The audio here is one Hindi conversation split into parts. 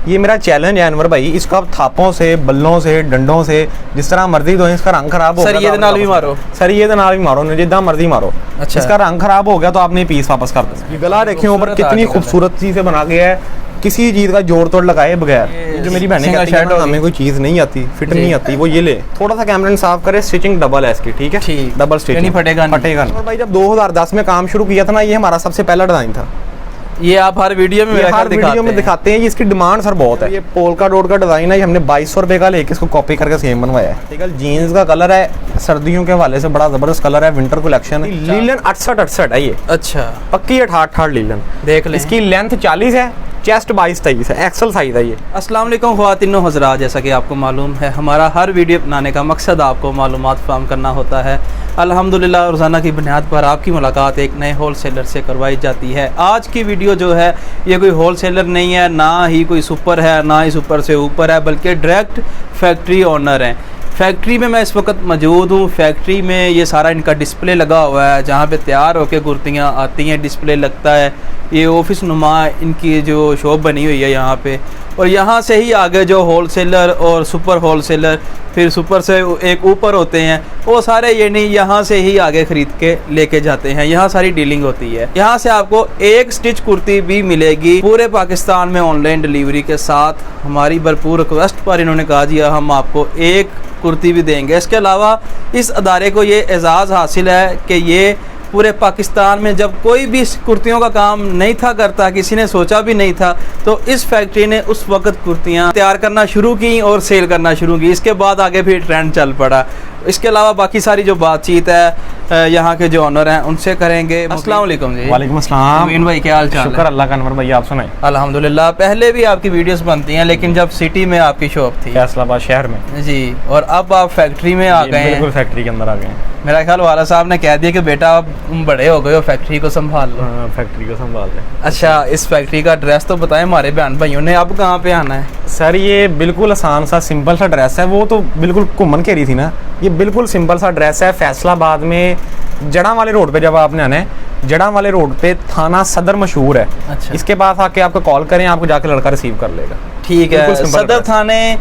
ये मेरा चैलेंज है अनवर भाई, इसको आप थापों से, बल्लों से, डंडों से जिस तरह मर्जी दो, इसका रंग खराब हो गया सर ये नाल भी मारो, सर ये नाल भी मारो, जितना मर्जी मारो। अच्छा। इसका रंग खराब हो गया तो आपने पीस वापस कर दो। ये गला देखें ऊपर कितनी खूबसूरत सी से बना गया है, किसी चीज का जोड़ तोड़ लगाए बगैर। जो मेरी बहनें कहती हैं हमें कोई चीज नहीं आती, फिट नहीं आती, वो ये ले थोड़ा सा कैमरा साफ करे। स्टिचिंग डबल है इसकी, ठीक है, ठीक, डबल स्टिचिंग, फटेगा नहीं। और भाई जब 2010 में काम शुरू किया था ना, ये हमारा सबसे पहला डिजाइन था। ये आप हर वीडियो में दिखाते हैं। ये इसकी डिमांड सर बहुत है। ये पोल्का डॉट का डिजाइन है, ये हमने 2200 रुपए का लेके इसको कॉपी करके सेम बनवाया है। ठीक है, जीन्स का कलर है, सर्दियों के हवाले से बड़ा जबरदस्त कलर है, विंटर कलेक्शन है। लीलन 68 है ये। अच्छा, पक्की 68 लीलन देख ले। इसकी लेंथ 40 है, चेस्ट 22-23 है, एक्सल साइज है ये। अस्सलाम वालेकुम ख्वातीनो हज़रात, जैसा कि आपको मालूम है हमारा हर वीडियो बनाने का मकसद आपको मालूमात फराहम करना होता है। अल्हम्दुलिल्लाह रोज़ाना की बुनियाद पर आपकी मुलाकात एक नए होल सेलर से करवाई जाती है। आज की वीडियो जो है ये कोई होल सेलर नहीं है, ना ही कोई सुपर है, ना ही सुपर से ऊपर है, बल्कि डायरेक्ट फैक्ट्री ऑनर हैं। फैक्ट्री में मैं इस वक्त मौजूद हूँ। फैक्ट्री में ये सारा इनका डिस्प्ले लगा हुआ है, जहाँ पे तैयार होकर कुर्तियाँ आती हैं, डिस्प्ले लगता है। ये ऑफिस नुमा इनकी जो शॉप बनी हुई है यहाँ पे, और यहाँ से ही आगे जो होल सेलर और सुपर होल सेलर, फिर सुपर से एक ऊपर होते हैं, वो सारे ये नहीं यहाँ से ही आगे ख़रीद के लेके जाते हैं। यहाँ सारी डीलिंग होती है। यहाँ से आपको एक स्टिच कुर्ती भी मिलेगी पूरे पाकिस्तान में ऑनलाइन डिलीवरी के साथ। हमारी भरपूर रिक्वेस्ट पर इन्होंने कहा जी हम आपको एक कुर्ती भी देंगे। इसके अलावा इस अदारे को ये एजाज़ हासिल है कि ये पूरे पाकिस्तान में जब कोई भी कुर्तियों का काम नहीं था करता, किसी ने सोचा भी नहीं था, तो इस फैक्ट्री ने उस वक्त कुर्तियां तैयार करना शुरू की और सेल करना शुरू की। इसके बाद आगे फिर ट्रेंड चल पड़ा। इसके अलावा बाकी सारी जो बातचीत है यहाँ के जो ऑनर हैं उनसे करेंगे। अस्सलाम वालेकुम जी। वालेकुम अस्सलाम। मीन भाई क्या हाल चाल? शुक्र अल्लाह का। अनवर भाई आप सुनाए? अल्हम्दुलिल्लाह। पहले भी आपकी वीडियोस बनती हैं, लेकिन जब सिटी में आपकी शॉप थी, फैसलाबाद शहर में जी, और अब आप फैक्ट्री में आ गए हैं। बिल्कुल फैक्ट्री के अंदर आ गए हैं। मेरा ख्याल वाला साहब ने कह दिया कि बेटा आप बड़े हो गए हो, फैक्ट्री को संभाल लो। फैक्ट्री को संभाल लें। अच्छा, इस फैक्ट्री का एड्रेस तो बताएं हमारे बहन भाइयों ने, अब कहाँ पे आना है? सर ये बिल्कुल आसान सा सिंपल सा एड्रेस है। वो तो बिल्कुल घूमन कह रही थी ना, ये बिल्कुल सिंपल सा एड्रेस है। फैसलाबाद में जड़ा वाले रोड पे जब आपने आना है, जड़ा वाले रोड पे थाना सदर मशहूर है। अच्छा। इसके पास आके आपको कॉल करें, आपको जाके लड़का रिसीव कर लेगा। ठीक है। सदर थाने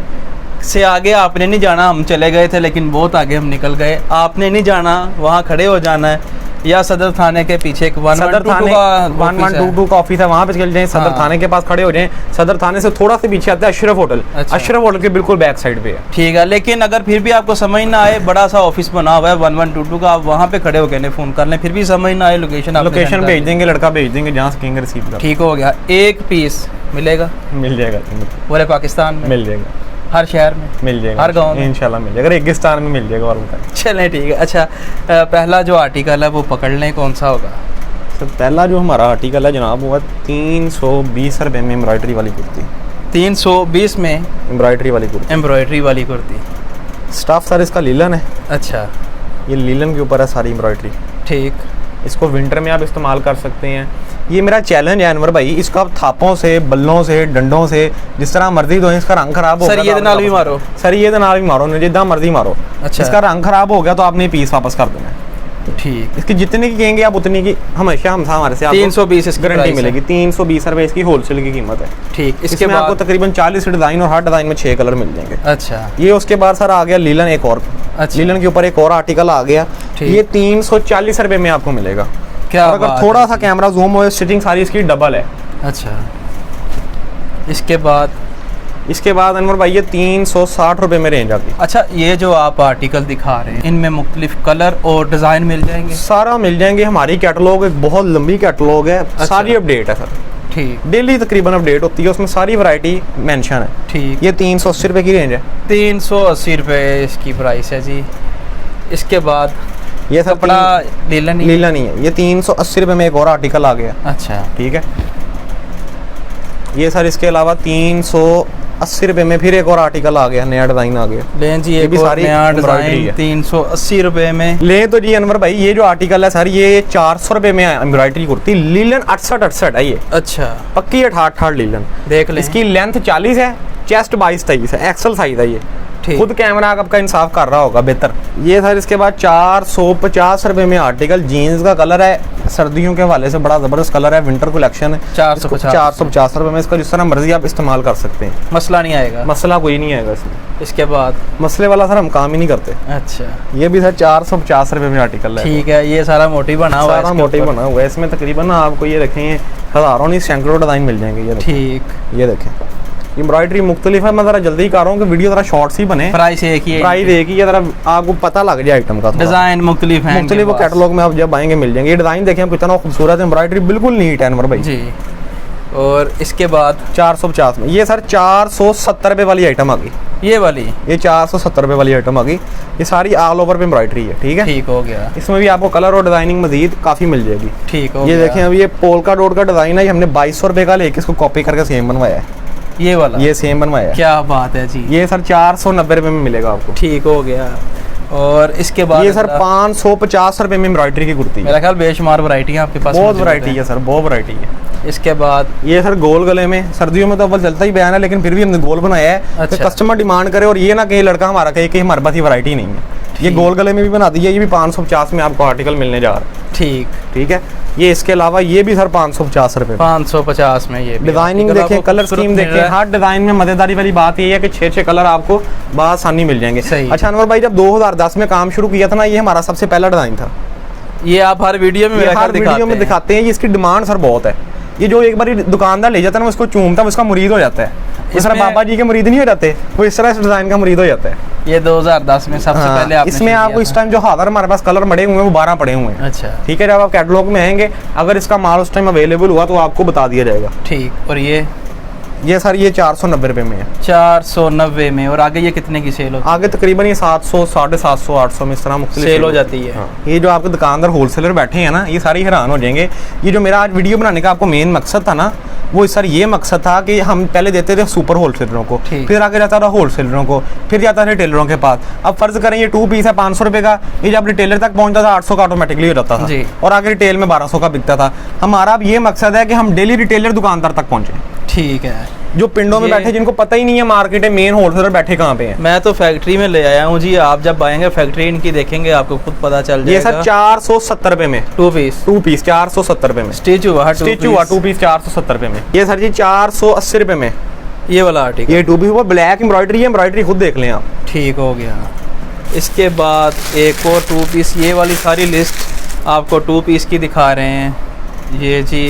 से आगे आपने नहीं जाना, हम चले गए थे लेकिन बहुत आगे हम निकल गए। आपने नहीं जाना, वहाँ खड़े हो जाना है, या सदर थाने के पीछे एक 1122 का ऑफिस है, वहाँ पे चल जाएं। सदर थाने के पास खड़े हो जाएं। सदर थाने से थोड़ा सा पीछे आता है अशरफ होटल। अच्छा। अशरफ होटल के बिल्कुल बैक साइड पे है। ठीक है, लेकिन अगर फिर भी आपको समझ ना आए, बड़ा सा ऑफिस बना हुआ है 1122 का, आप वहाँ पे खड़े होकर फ़ोन कर लें। फिर भी समझ ना आए, लोकेशन भेज देंगे, लड़का भेज देंगे, जहाँ सकेंगे रिसीव कर। ठीक हो गया। एक पीस मिलेगा? मिल जाएगा पूरे पाकिस्तान में मिल जाएगा, हर शहर में मिल जाएगा, हर गांव में इंशाल्लाह मिल जाएगा, रेगिस्तान में मिल जाएगा। और चलें ठीक है। अच्छा, पहला जो आर्टिकल है वो पकड़ लें, कौन सा होगा? सर पहला जो हमारा आर्टिकल है जनाब, वो 320 रुपये में एम्ब्रॉयडरी वाली कुर्ती। 320 में एम्ब्रॉयडरी वाली कुर्ती? एम्ब्रॉयडरी वाली कुर्ती। स्टाफ सर इसका लीलन है। अच्छा, ये लीलन के ऊपर है सारी एम्ब्रॉयडरी। ठीक। इसको विंटर में आप इस्तेमाल कर सकते हैं। ये मेरा चैलेंज है अनवर भाई, इसको आप थापों से, बल्लों से, डंडों से जिस तरह मर्जी दो, इसका रंग खराब हो गया सर ये नाल भी मारो, सर ये नाल भी मारो, जितना मर्जी मारो। अच्छा। इसका रंग खराब हो गया तो आपने पीस वापस कर देना है। ठीक। इसकी जितने की कहेंगे आप उतनी की हमेशा हमारे से 320 गारंटी मिलेगी। 320 रुपये इसकी होलसेल की कीमत है। ठीक। इसके बाद आपको तकरीबन 40 डिजाइन और हर डिजाइन में 6 कलर मिल जाएंगे। अच्छा। ये उसके बाद सर आ गया लीलन एक और। अच्छा। लीलन के ऊपर एक और आर्टिकल आ गया। ये 340 रुपये में आपको मिलेगा। क्या अगर थोड़ा सा कैमरा जूम हो, स्टिचिंग सारी इसकी डबल है। अच्छा। इसके बाद अनवर भाई ये 360 रुपये में रेंज आती है। अच्छा, ये जो आप आर्टिकल दिखा रहे हैं इनमें मुख्तलिफ कलर और डिज़ाइन मिल जाएंगे? सारा मिल जाएंगे। हमारी कैटलॉग एक बहुत लंबी कैटलॉग है। अच्छा। सारी अपडेट है सर। ठीक। डेली तकरीबन अपडेट होती है, उसमें सारी वैरायटी मेंशन है। ठीक। ये 380 रुपये की रेंज है। 380 रुपये इसकी प्राइस है जी। इसके बाद ये सब कपड़ा लीलन नहीं है। ये 380 रुपये में एक और आर्टिकल आ गया। अच्छा। ठीक है। ये सर इसके अलावा 300 80 रुपए में फिर एक और आर्टिकल आ गया, नया डिजाइन आ गया। लें जी, ये एक भी और सारी नया एम्ब्रॉयडरी डिजाइन है। 380 रुपए में ले तो जी अनवर भाई, ये जो आर्टिकल है सर ये 400 रुपए में एम्ब्रॉयडरी कुर्ती, लीलन 68 है ये, अच्छा पक्की 68 लीलन। देख लें। इसकी लेंथ 40 है, चेस्ट 22-23 है, एक्सल साइज है ये। ठीक। खुद कैमरा आपका इंसाफ कर रहा होगा बेहतर। ये सर इसके बाद 450 रुपए में आर्टिकल, जीन्स का कलर है, सर्दियों के हवाले से बड़ा ज़बरदस्त कलर है, विंटर कलेक्शन है। 450 रुपए में इसका जिस तरह मर्जी आप इस्तेमाल कर सकते हैं, मसला नहीं आएगा, मसला कोई नहीं आएगा इसमें। इसके बाद मसले वाला सर हम काम ही नहीं करते। अच्छा, ये भी सर 450 रुपए में आर्टिकल है। ठीक है, ये सारा मोटी बना हुआ है, सारा मोटी बना हुआ है। इसमें तकरीबन आपको ये देखें हज़ारों नहीं सैकड़ों डिज़ाइन मिल जाएंगे। ये ठीक, ये देखें एम्ब्रॉयडरी मुख्तलिफ है। मैं ज़रा जल्दी कर रहा हूँ कि वीडियो ज़रा शॉर्ट्स ही बने। प्राइस एक ही है, प्राइस एक ही है, ज़रा आपको पता लग जाए आइटम का। डिज़ाइन मुख्तलिफ हैं, मुख्तलिफ कैटलॉग में आप जब आएंगे मिल जाएंगे। ये डिज़ाइन देखें कितना खूबसूरत है, एम्ब्रॉयडरी बिल्कुल नीट है अनवर भाई जी। और इसके बाद 450 में ये सर 470 रुपये वाली आइटम आ गई। ये वाली, ये 470 रुपये वाली आइटम आ गई। ये सारी ऑल ओवर पे एम्ब्रॉयडरी है। ठीक है, ठीक हो गया। इसमें भी आपको कलर और डिजाइनिंग मजीद काफ़ी मिल जाएगी। ठीक हो ये गया। देखें अभी ये पोल्का डॉट का डिज़ाइन है, हमने 2200 रुपये का लेके इसको कॉपी करके सेम बनवाया है। ये वाला, ये सेम बनवाया है। क्या बात है जी। ये सर 490 रुपये में मिलेगा आपको। ठीक हो गया। और इसके बाद ये सर 550 रुपये में एम्ब्रॉयडरी की कुर्ती है। मेरा ख्याल बेशुमार वैरायटी है आपके पास, बहुत वैरायटी है सर, बहुत वैरायटी है। इसके बाद ये सर गोल गले में, सर्दियों में तो अव्वल चलता ही बयान है, लेकिन फिर भी हमने गोल बनाया है। अच्छा। तो कस्टमर डिमांड करे और ये ना कहीं लड़का हमारा कहे कि हमारे पास ये वैरायटी नहीं है। ये गोल गले में भी बना दी है, ये भी 550 में आपको आर्टिकल मिलने जा रहा है। ठीक, ठीक है। ये इसके अलावा ये भी सर 550 रुपये 550 में। ये डिजाइनिंग देखें, कलर स्कीम देखें, हर डिजाइन में मजेदारी वाली बात ये है कि 6 कलर आपको बआसानी मिल जाएंगे। सही। अच्छा अनवर भाई, जब 2010 में काम शुरू किया था ना, ये हमारा सबसे पहला डिजाइन था। ये आप हर वीडियो में, हर वीडियो में दिखाते हैं। ये इसकी डिमांड सर बहुत है। ये जो एक बार दुकानदार ले जाता है ना, उसको चूमता है, उसका मुरीद हो जाता है। इस तरह बाबा जी के मुरीद नहीं हो जाते, वो इस तरह इस डिजाइन का मुरीद हो जाता है। ये 2010 में सबसे पहले आपने इसमें आपको इस टाइम जो हादर हमारे पास कलर मड़े हुए हैं वो 12 पड़े हुए हैं। अच्छा, ठीक है। जब आप कैटलॉग में आएंगे, अगर इसका माल उस टाइम अवेलेबल हुआ तो आपको बता दिया जाएगा। ठीक। और ये सर ये 490 रुपये में है। 490 में। और आगे ये कितने की सेल होती है? आगे तकरीबन ये 700, 750, 800 में इस तरह मुख्तलिफ सेल हो जाती है। हाँ। ये जो आपके दुकानदार होलसेलर बैठे हैं ना, ये सारी हैरान हो जाएंगे। ये जो मेरा आज वीडियो बनाने का आपको मेन मकसद था ना, वो सर ये मकसद था कि हम पहले देते थे सुपर होलसेलरों को, फिर आगे जाता था होलसेलरों को, फिर जाता था रिटेलरों के पास। अब फर्ज करें ये 2 पीस है 500 रुपये का, ये जब रिटेलर तक पहुंचता था 800 का ऑटोमेटिकली हो जाता था, और आगे रिटेल में 1200 का बिकता था। हमारा अब ये मकसद है कि हम डेली रिटेलर दुकानदार तक पहुंचे। ठीक है। जो पिंडों में बैठे, जिनको पता ही नहीं है मार्केट में मेन होलसेलर बैठे कहाँ पे हैं। मैं तो फैक्ट्री में ले आया हूँ जी। आप जब आएंगे फैक्ट्री इनकी देखेंगे, आपको खुद पता चल जाएगा। ये सर 470 रुपये में 2 पीस 470 रुपये में स्टिच हुआ 2 पीस 470 रुपये में। ये सर जी 480 रुपये में ये वाला आर्टिकल, ये 2 पीस, वो ब्लैक एम्ब्रॉयडरी है, एम्ब्रॉयडरी खुद देख लें आप। ठीक हो गया। इसके बाद एक और 2 पीस, ये वाली सारी लिस्ट आपको 2 पीस की दिखा रहे हैं। ये जी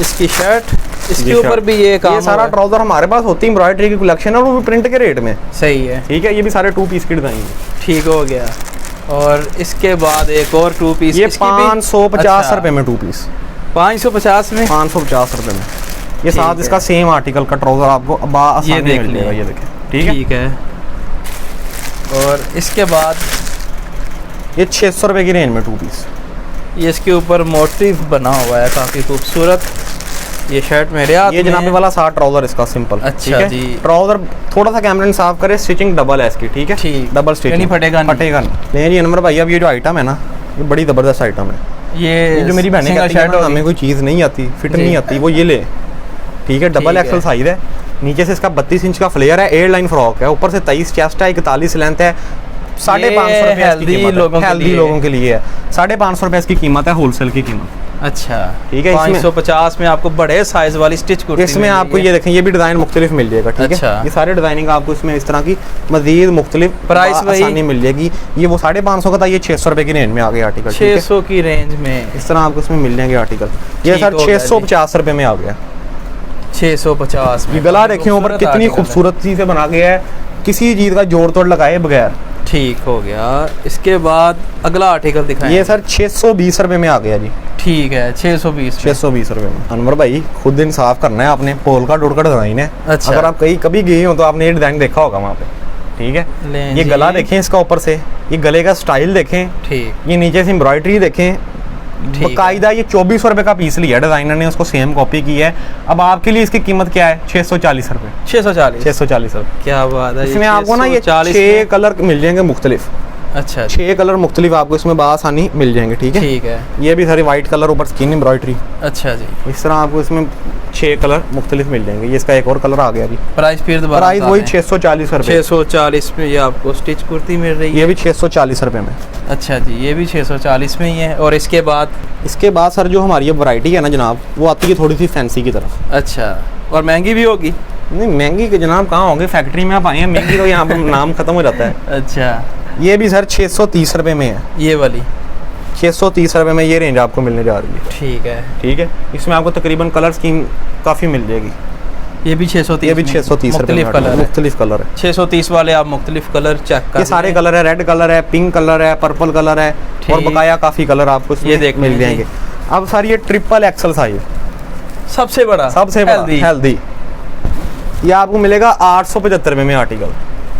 इसकी शर्ट, इसके ऊपर भी ये काम, ये सारा ट्राउजर हमारे पास होती है, एम्ब्रॉयडरी की कलेक्शन है, और वो भी प्रिंट के रेट में। सही है। ठीक है। ये भी सारे 2 पीस की डिजाइन है। ठीक हो गया। और इसके बाद एक और 2 पीस, ये 550 रुपये में 2 पीस 550 में 550 रुपये में। ये साथ इसका सेम आर्टिकल का ट्राउजर आपको ये देख मिल जाएगा। ये देखें। ठीक है। और इसके बाद ये 600 रुपये की रेंज में 2 पीस। ये इसके ऊपर मोटिव बना हुआ है काफ़ी खूबसूरत। ये शर्ट मेरे हाथ ये जनाबे वाला 60 ट्राउजर इसका सिंपल। अच्छा जी। ट्राउजर थोड़ा सा कैमरा साफ करे, स्टिचिंग डबल है इसकी। ठीक है। ठीक, डबल स्टिचिंग, नहीं फटेगा नहीं जी अनवर भाई। अब ये जो आइटम है ना, ये बड़ी ज़बरदस्त आइटम है। ये जो मेरी बहनें कहती हैं ना, हमें कोई चीज़ नहीं आती, फिट नहीं आती, वो ये ले। ठीक है। डबल एक्सल साइज है, नीचे से इसका 32 इंच का फ्लेयर है, एयरलाइन फ्रॉक है, ऊपर से 23 चेस्ट है, 41 लेंथ है। 550 रुपये हेल्दी लोगों के लिए है। 550 रुपये इसकी कीमत है, होलसेल की कीमत। अच्छा। ठीक है। 550 में आपको बड़े साइज वाली स्टिच कुर्ती इसमें आपको ये देखें, ये भी डिजाइन मुख्तलिफ मिल जाएगा। ठीक अच्छा। है। ये सारे डिजाइनिंग आपको इसमें इस तरह की मजीद मुख्तलिफ प्राइस आसानी मिल जाएगी। ये वो 550 का था, ये 600 रुपये की रेंज में आ गया आर्टिकल। 600 की रेंज में इस तरह आपको इसमें मिल जाएंगे आर्टिकल। ये सर 650 रुपये में आ गया। 650 में। गला देखें ऊपर कितनी खूबसूरती से बना गया है, किसी चीज़ का जोड़ तोड़ लगाए बगैर। ठीक हो गया। इसके बाद अगला आर्टिकल दिखाएं। ये सर 620 रुपये में आ गया जी। ठीक है। 620 रुपये में। अनवर भाई खुद इंसाफ करना है आपने, पोल का डोर का डिजाइन है। अच्छा। अगर आप कभी गए हो तो आपने ये डिजाइन देखा होगा वहाँ पे। ठीक है। ये गला देखें इसका ऊपर से, ये गले का स्टाइल देखें। ठीक। ये नीचे से एम्ब्रॉयडरी देखें, ठीक है। बाकायदा ये 2400 रुपये का पीस लिया, डिजाइनर ने उसको सेम कॉपी की है। अब आपके लिए इसकी कीमत क्या है? 640 रुपये। 640 रुपये। क्या बात है। इसमें आपको ना ये 6 कलर मिल जाएंगे मुख्तलिफ। अच्छा, 6 कलर मुख्तलिफ आपको इसमें बासानी मिल जाएंगे। ठीक है, ठीक है। ये भी सारी वाइट कलर, ऊपर स्किन एम्ब्रॉयडरी। अच्छा जी, इस तरह आपको इसमें 6 कलर मुख्तलिफ मिल जाएंगे। ये इसका एक और कलर आ गया जी। प्राइस फिर दोबारा प्राइस वही 640 रुपये। 640 में ये आपको स्टिच कुर्ती मिल रही है। ये भी 640 रुपये में। अच्छा जी, ये भी 640 में ही है। और इसके बाद सर जो हमारी ये वैरायटी है ना जनाब, वो आती है थोड़ी सी फैंसी की तरफ। अच्छा, और महंगी भी होगी? नहीं, महंगी के जनाब कहाँ होंगे, फैक्ट्री में आप आए हैं, महंगी तो यहाँ पर नाम खत्म हो जाता है। अच्छा, ये भी सर 630 रुपये में है। ये वाली 630 रुपये में ये रेंज आपको मिलने जा रही है। ठीक है, ठीक है। इसमें आपको तकरीबन कलर स्कीम काफ़ी मिल जाएगी। ये भी 630। ये भी 630 रुपये कलर, मुख्तलिफ कलर है। 630 वाले आप मुख्तलिफ कलर चेक कर। ये सारे कलर है, रेड कलर है, पिंक कलर है, पर्पल कलर है, और बकाया काफ़ी कलर आपको ये देख मिल जाएंगे। अब सर ये ट्रिपल एक्सल साइज, सबसे बड़ा हेल्दी, ये आपको मिलेगा 875 रुपये में आर्टिकल।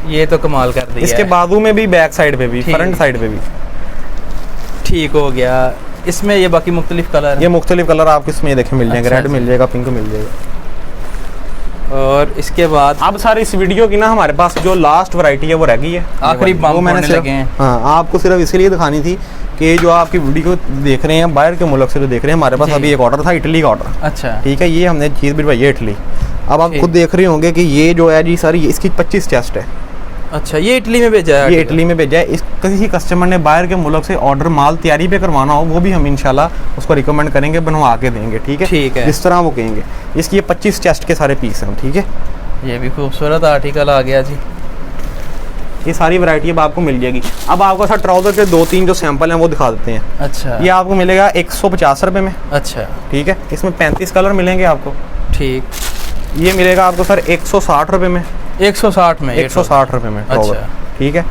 ये तो कमाल कर दिया। इसके बाजू में भी, बैक साइड पे भी, फ्रंट साइड पे भी। ठीक हो गया। इसमें ये बाकी मुख्तलिफ कलर, ये मुख्तलिफ कलर आपको इसमें देखें मिल जाएंगे। रेड मिल जाएगा, पिंक मिल जाएगा। और इसके बाद अब सर इस वीडियो की ना हमारे पास जो लास्ट वैरायटी है वो रह गई है, आखिरी वो मैंने लगे हैं। हाँ, आपको सिर्फ इसलिए दिखानी थी कि जो आपकी वीडियो देख रहे हैं बाहर के मुल्क से जो देख रहे हैं, हमारे पास अभी एक ऑर्डर था इटली का ऑर्डर। अच्छा, ठीक है, ये हमने चीज़ भिजवाई है इटली। अब आप खुद देख रहे होंगे कि ये जो है जी सर, इसकी 25 चेस्ट है। अच्छा, ये इटली में भेजा है? ये इटली में भेजा है। इस किसी कस्टमर ने बाहर के मुल्क से ऑर्डर माल तैयारी पे करवाना हो, वो भी हम इंशाल्लाह उसको रिकमेंड करेंगे, बनवा के देंगे। ठीक है, ठीक है, जिस तरह वो कहेंगे। इसकी ये 25 चेस्ट के सारे पीस हैं। ठीक है, ये भी खूबसूरत आर्टिकल आ गया जी। ये सारी वैरायटी अब आपको मिल जाएगी। अब आपको सर ट्राउजर के 2-3 जो सैंपल हैं वो दिखा देते हैं। अच्छा, ये आपको मिलेगा 150 रुपये में। अच्छा, ठीक है, इसमें 35 कलर मिलेंगे आपको। ठीक, ये मिलेगा आपको सर 160 रुपये में। 160 में? 160 रुपये में ट्राउजर। अच्छा, ठीक है।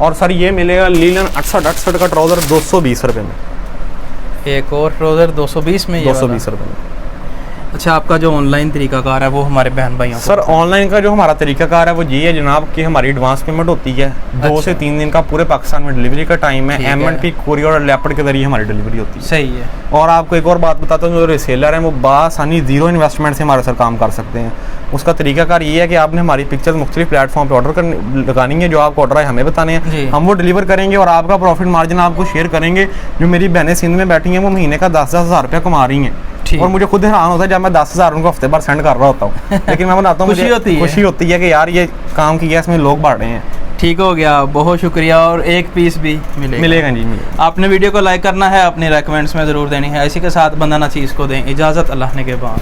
और सर ये मिलेगा लीलन 68 का ट्राउजर 220 रुपये में। एक और ट्राउजर 220 में? 220 रुपये में। अच्छा, आपका जो ऑनलाइन तरीकाकार है वो हमारे बहन भाइयों को? सर ऑनलाइन का जो हमारा तरीकाकार है वो ये है जनाब कि हमारी एडवांस पेमेंट होती है। 2 से 3 दिन का पूरे पाकिस्तान में डिलीवरी का टाइम है। M&P कोरियर और लेपर्ड के जरिए हमारी डिलीवरी होती है। सही है। और आपको एक और बात बताता हूँ, जो रिसेलर हैं वो बासानी 0 इन्वेस्टमेंट से हमारे साथ काम कर सकते हैं। उसका तरीकाकार ये है कि आपने हमारी पिक्चर्स मुख्तलिफ प्लेटफॉर्म पे ऑर्डर लगानी है। जो आपको ऑर्डर है हमें बताने हैं, हम वो डिलीवर करेंगे और आपका प्रॉफिट मार्जिन आपको शेयर करेंगे। जो मेरी बहनें सिंध में बैठी हैं वो महीने का 10-10 हज़ार रुपया कमा रही हैं। और मुझे खुद हैरान होता है जब मैं 10,000 उनको हफ्ते भर सेंड कर रहा होता हूँ। लेकिन मैं बताता हूँ मुझे खुशी होती है कि यार ये काम किया, इसमें लोग बढ़ रहे हैं। ठीक हो गया, बहुत शुक्रिया। और एक पीस भी मिलेगा जी, मिलेगा। आपने वीडियो को लाइक करना है, अपने रेकमेंड्स में ज़रूर देनी है। इसी के साथ बंदा ना चीज़ को दें इजाज़त, अल्लाह ने के बाद।